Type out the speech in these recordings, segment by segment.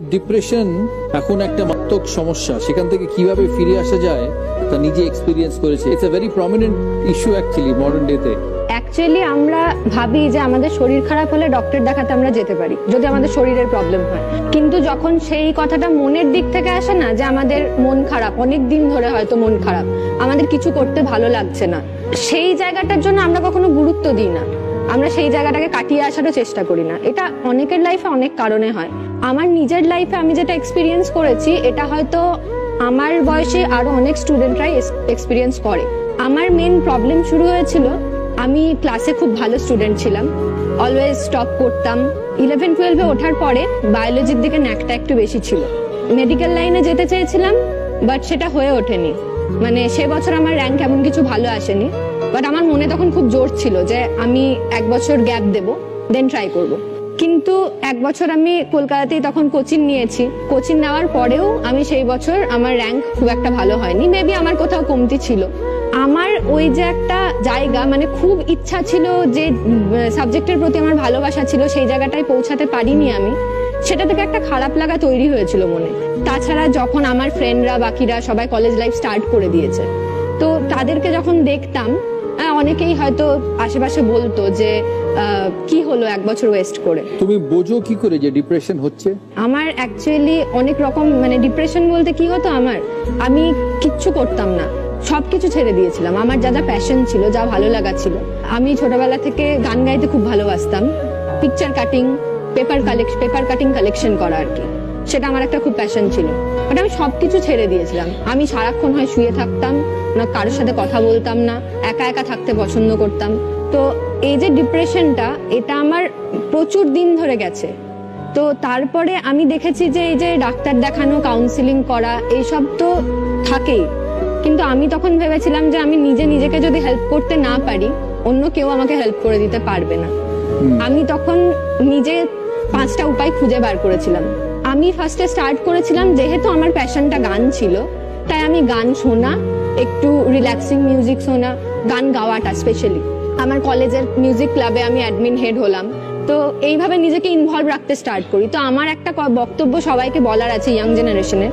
Depression এখন একটা মারাত্মক সমস্যা, সেখান থেকে কিভাবে ফিরে আসা যায় তা নিজে এক্সপিরিয়েন্স করেছে। It's a very prominent issue actually modern ডেতে। অ্যাকচুয়ালি আমরা ভাবি যে আমাদের শরীর খারাপ হলে ডক্টর দেখাতে আমরা যেতে পারি যদি আমাদের শরীরের প্রবলেম হয়, কিন্তু যখন সেই কথাটা মনের দিক থেকে আসে না, যে আমাদের মন খারাপ, অনেক দিন ধরে হয়তো মন খারাপ, আমাদের কিছু করতে ভালো লাগছে না, সেই জায়গাটার জন্য আমরা কখনো গুরুত্ব দিই না, আমরা সেই জায়গাটাকে কাটিয়ে আসারও চেষ্টা করি না। এটা অনেকের লাইফে অনেক কারণে হয়। আমার নিজের লাইফে আমি যেটা এক্সপিরিয়েন্স করেছি, এটা হয়তো আমার বয়সে আরো অনেক স্টুডেন্টরাই এক্সপিরিয়েন্স করে। আমার মেন প্রবলেম শুরু হয়েছিল, আমি ক্লাসে খুব ভালো স্টুডেন্ট ছিলাম, অলওয়েজ টপ করতাম। 11-12-এ ওঠার পরে বায়োলজির দিকে ন্যাকটা একটু বেশি ছিল। মেডিকেল লাইনে যেতে চেয়েছিলাম, বাট সেটা হয়ে ওঠেনি। মানে সে বছর আমার র্যাঙ্ক এমন কিছু ভালো আসেনি, বাট আমার মনে তখন খুব জোর ছিল যে আমি 1 বছর গ্যাপ দেব, দেন ট্রাই করব। কিন্তু 1 বছর আমি কলকাতাতেই তখন কোচিং নিয়েছি। কোচিং নেওয়ার পরেও আমি সেই বছর আমার র্যাঙ্ক খুব একটা ভালো হয়নি, মেবি আমার কোথাও কমতি ছিল। আমার ওই যে একটা জায়গা, মানে খুব ইচ্ছা ছিল, যে সাবজেক্টের প্রতি আমার ভালোবাসা ছিল, সেই জায়গাটায় পৌঁছাতে পারিনি আমি, সেটা থেকে একটা খারাপ লাগা তৈরি হয়েছিল মনে। তাছাড়া যখন আমার ফ্রেন্ডরা বাকিরা সবাই কলেজ লাইফ স্টার্ট করে দিয়েছে, তো তাদেরকে যখন দেখতাম, অনেকেই হয়তো আশেপাশে বলতো যে কি হলো 1 বছর ওয়েস্ট করে। তুমি বোঝো কি করে যে ডিপ্রেশন হচ্ছে? আমার অ্যাকচুয়ালি অনেক রকম, মানে ডিপ্রেশন বলতে কি হতো, আমি কিচ্ছু করতাম না, সবকিছু ছেড়ে দিয়েছিলাম। আমার যা যা প্যাশন ছিল, যা ভালো লাগা ছিল, আমি ছোটবেলা থেকে গান গাইতে খুব ভালোবাসতাম, picture cutting, paper cutting collection করা আর কি, সেটা আমার একটা খুব প্যাশন ছিল। বাট আমি সবকিছু ছেড়ে দিয়েছিলাম। আমি সারাক্ষণ হয় শুয়ে থাকতাম, না কারোর সাথে কথা বলতাম না, একা একা থাকতে পছন্দ করতাম। তো এই যে ডিপ্রেশনটা, এটা আমার প্রচুর দিন ধরে গেছে। তো তারপরে আমি দেখেছি যে এই যে ডাক্তার দেখানো, কাউন্সিলিং করা, এইসব তো থাকেই, কিন্তু আমি তখন ভেবেছিলাম যে আমি নিজেকে যদি হেল্প করতে না পারি, অন্য কেউ আমাকে হেল্প করে দিতে পারবে না। আমি তখন নিজে 5টা উপায় খুঁজে বার করেছিলাম। আমি ফার্স্টে স্টার্ট করেছিলাম, যেহেতু আমার প্যাশনটা গান ছিল, তাই আমি গান শোনা, একটু রিল্যাক্সিং মিউজিক শোনা, গান গাওয়াটা স্পেশালি। আমার কলেজের মিউজিক ক্লাবে আমি অ্যাডমিন হেড হলাম, তো এইভাবে নিজেকে ইনভলভ রাখতে স্টার্ট করি। তো আমার একটা বক্তব্য সবাইকে বলার আছে, ইয়াং জেনারেশনের,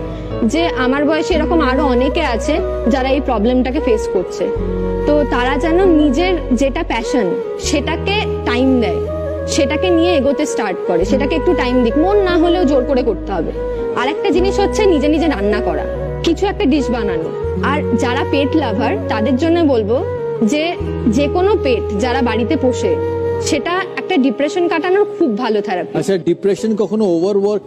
যে আমার বয়সে এরকম আরো অনেকে আছে যারা এই প্রবলেমটাকে ফেস করছে। তো তারা যেন নিজের যেটা প্যাশন, সেটাকে টাইম দেয়, সেটাকে নিয়ে এগোতে স্টার্ট করে, সেটাকে একটু টাইম দিক, মন না হলেও জোর করে করতে হবে। আর একটা জিনিস হচ্ছে নিজে নিজে রান্না করা, কিছু একটা ডিশ বানানো। আর যারা পেট লাভার, তাদের জন্য বলবো যে কোনো পেট যারা বাড়িতে পোষে, সেটা একটা ডিপ্রেশন কাটানোর খুব ভালো থেরাপি। আচ্ছা, ডিপ্রেশন কখনো ওভারওয়ার্ক